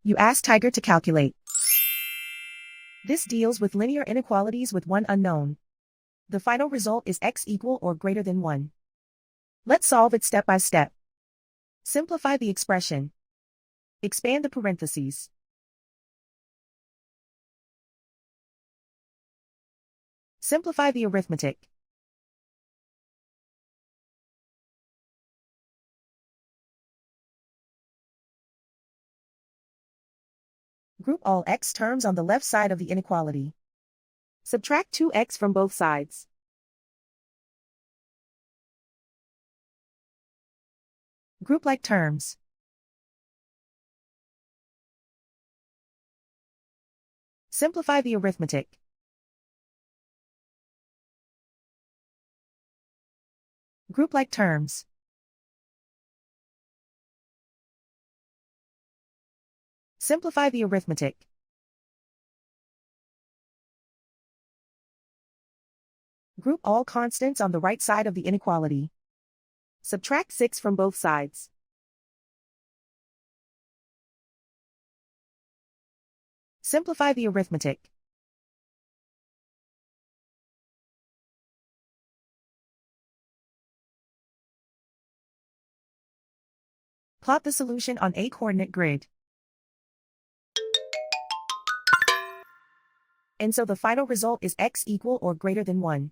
You ask Tiger to calculate. This deals with linear inequalities with one unknown. The final result is x equal or greater than 1. Let's solve it step by step. Simplify the expression. Expand the parentheses. Simplify the arithmetic. Group all x terms on the left side of the inequality. Subtract 2x from both sides. Group like terms. Simplify the arithmetic. Group like terms. Simplify the arithmetic. Group all constants on the right side of the inequality. Subtract 6 from both sides. Simplify the arithmetic. Plot the solution on a coordinate grid. And so the final result is x equal or greater than 1.